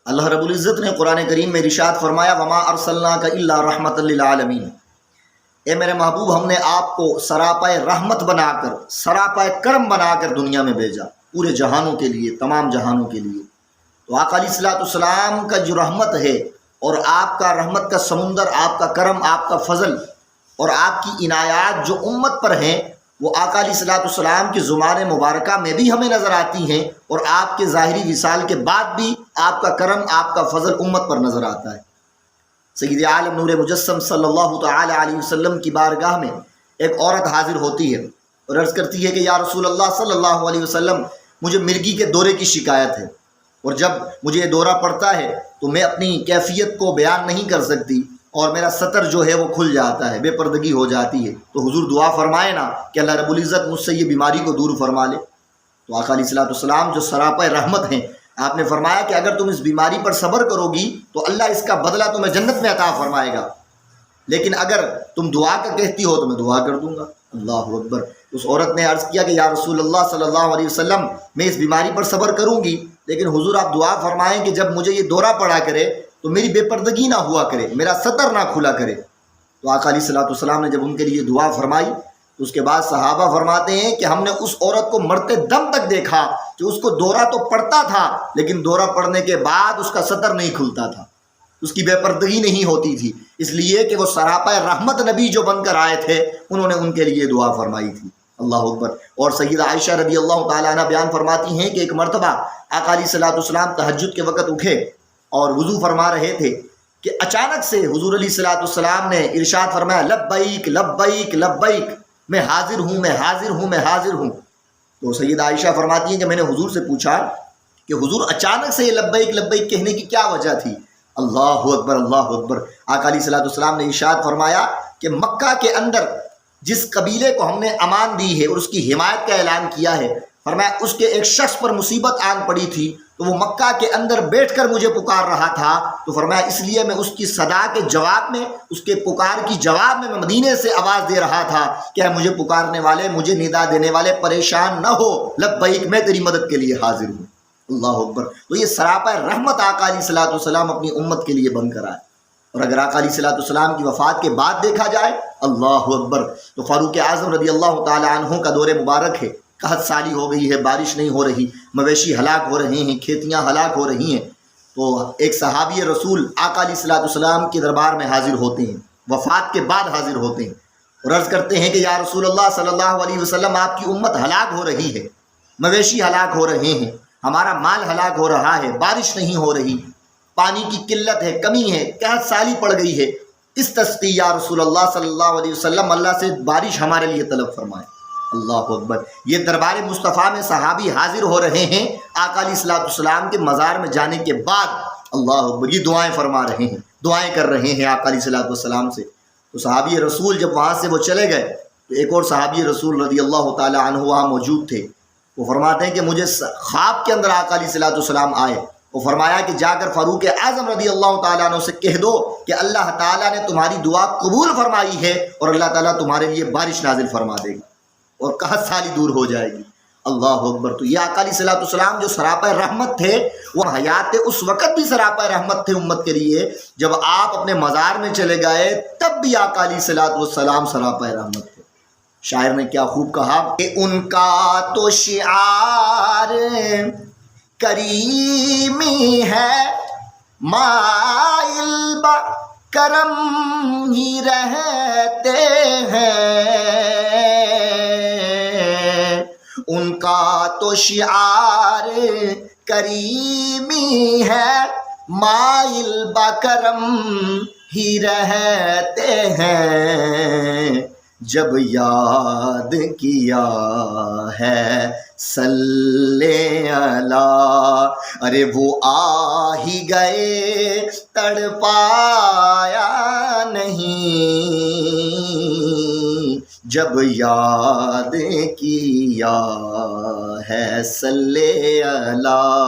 اللہ رب العزت نے قرآن کریم میں ارشاد فرمایا وما ارسلناک الا رحمۃ للعالمین، اے میرے محبوب ہم نے آپ کو سراپائے رحمت بنا کر، سراپائے کرم بنا کر دنیا میں بھیجا، پورے جہانوں کے لیے، تمام جہانوں کے لیے۔ تو آقا علیہ الصلوۃ والسلام کا جو رحمت ہے اور آپ کا رحمت کا سمندر، آپ کا کرم، آپ کا فضل اور آپ کی عنایات جو امت پر ہیں، وہ آقا علیہ الصلوۃ والسلام کی زبان مبارکہ میں بھی ہمیں نظر آتی ہیں، اور آپ کے ظاہری وصال کے بعد بھی آپ کا کرم، آپ کا فضل امت پر نظر آتا ہے۔ سید عالم نور مجسم صلی اللہ تعالی علیہ وسلم کی بارگاہ میں ایک عورت حاضر ہوتی ہے اور عرض کرتی ہے کہ یا رسول اللہ صلی اللہ علیہ وسلم، مجھے مرگی کے دورے کی شکایت ہے، اور جب مجھے یہ دورہ پڑتا ہے تو میں اپنی کیفیت کو بیان نہیں کر سکتی، اور میرا سطر جو ہے وہ کھل جاتا ہے، بے پردگی ہو جاتی ہے، تو حضور دعا فرمائے نا کہ اللہ رب العزت مجھ سے یہ بیماری کو دور فرما لے۔ تو آقا علیہ الصلوۃ والسلام جو سراپائے رحمت ہیں، آپ نے فرمایا کہ اگر تم اس بیماری پر صبر کرو گی تو اللہ اس کا بدلہ تمہیں جنت میں عطا فرمائے گا، لیکن اگر تم دعا کا کہتی ہو تو میں دعا کر دوں گا۔ اللہ اکبر۔ اس عورت نے عرض کیا کہ یا رسول اللہ صلی اللہ علیہ وسلم، میں اس بیماری پر صبر کروں گی، لیکن حضور آپ دعا فرمائیں کہ جب مجھے یہ دورہ پڑا کرے تو میری بے پردگی نہ ہوا کرے، میرا سطر نہ کھلا کرے۔ تو آقا علیہ الصلوۃ والسلام نے جب ان کے لیے دعا فرمائی تو اس کے بعد صحابہ فرماتے ہیں کہ ہم نے اس عورت کو مرتے دم تک دیکھا کہ اس کو دورہ تو پڑتا تھا، لیکن دورہ پڑنے کے بعد اس کا سطر نہیں کھلتا تھا، اس کی بے پردگی نہیں ہوتی تھی، اس لیے کہ وہ سراپائے رحمت نبی جو بن کر آئے تھے، انہوں نے ان کے لیے دعا فرمائی تھی۔ اللہ اکبر۔ اور سیدہ عائشہ رضی اللہ تعالیٰ عنہ بیان فرماتی ہیں کہ ایک مرتبہ آقا علیہ الصلوۃ والسلام تہجد کے وقت اٹھے اور وضو فرما رہے تھے کہ اچانک سے حضور علیہ الصلوۃ والسلام نے ارشاد فرمایا لبیک لبیک لبیک، میں حاضر ہوں، میں حاضر ہوں، میں حاضر ہوں۔ تو سیدہ عائشہ فرماتی ہیں کہ میں نے حضور سے پوچھا کہ حضور اچانک سے یہ لبیک لبیک کہنے کی کیا وجہ تھی؟ اللہ اکبر، اللہ اکبر۔ آقا علیہ الصلوۃ والسلام نے ارشاد فرمایا کہ مکہ کے اندر جس قبیلے کو ہم نے امان دی ہے اور اس کی حمایت کا اعلان کیا ہے، فرمایا اس کے ایک شخص پر مصیبت آن پڑی تھی تو وہ مکہ کے اندر بیٹھ کر مجھے پکار رہا تھا، تو فرمایا اس لیے میں اس کی صدا کے جواب میں، اس کے پکار کی جواب میں مدینے سے آواز دے رہا تھا کہ اے مجھے پکارنے والے، مجھے ندا دینے والے پریشان نہ ہو، لبیک، میں تیری مدد کے لیے حاضر ہوں۔ اللہ اکبر۔ تو یہ سراپائے رحمت آقا علیہ الصلوۃ والسلام اپنی امت کے لیے بن کر آئے۔ اور اگر آقا علیہ الصلوۃ والسلام کی وفات کے بعد دیکھا جائے، اللہ اکبر، تو فاروق اعظم رضی اللہ تعالی عنہ کا دور مبارک ہے، قحط سالی ہو گئی ہے، بارش نہیں ہو رہی، مویشی ہلاک ہو رہے ہیں، کھیتیاں ہلاک ہو رہی ہیں، تو ایک صحابی رسول آقا علیہ الصلوۃ والسلام کے دربار میں حاضر ہوتے ہیں، وفات کے بعد حاضر ہوتے ہیں اور عرض کرتے ہیں کہ یا رسول اللہ صلی اللہ علیہ وسلم، آپ کی امت ہلاک ہو رہی ہے، مویشی ہلاک ہو رہے ہیں، ہمارا مال ہلاک ہو رہا ہے، بارش نہیں ہو رہی، پانی کی قلت ہے، کمی ہے، قحط سالی پڑ گئی ہے، استسقی یا رسول اللہ صلی اللہ علیہ وسلم، اللہ سے بارش ہمارے لیے طلب فرمائے۔ اللہ اکبر۔ یہ دربار مصطفیٰ میں صحابی حاضر ہو رہے ہیں آقا علیہ الصلوۃ والسلام کے مزار میں جانے کے بعد، اللہ اکبر، یہ دعائیں فرما رہے ہیں، دعائیں کر رہے ہیں آقا علیہ الصلوۃ والسلام سے۔ تو صحابی رسول جب وہاں سے وہ چلے گئے تو ایک اور صحابی رسول رضی اللہ تعالی عنہ وہاں موجود تھے، وہ فرماتے ہیں کہ مجھے خواب کے اندر آقا علیہ الصلوۃ والسلام آئے، وہ فرمایا کہ جا کر فاروق اعظم رضی اللہ تعالیٰ عنہ سے کہہ دو کہ اللہ تعالیٰ نے تمہاری دعا قبول فرمائی ہے اور اللہ تعالیٰ تمہارے لیے بارش نازل فرما دے گا اور قحط سالی دور ہو جائے گی۔ اللہ اکبر۔ تو یہ آقا علیہ الصلوۃ والسلام جو سراپائے رحمت تھے، وہ حیات اس وقت بھی سراپائے رحمت تھے امت کے لیے، جب آپ اپنے مزار میں چلے گئے تب بھی آقا علیہ الصلوۃ والسلام سراپائے رحمت تھے۔ شاعر نے کیا خوب کہا کہ ان کا تو شعار کریمی ہے، مائل با کرم ہی رہتے ہیں، ان کا تو شعار کریمی ہے، مائل با کرم ہی رہتے ہیں، جب یاد کیا ہے صلی اللہ، ارے وہ آ ہی گئے تڑپایا نہیں، جب یاد کیا ہے صلی اللہ۔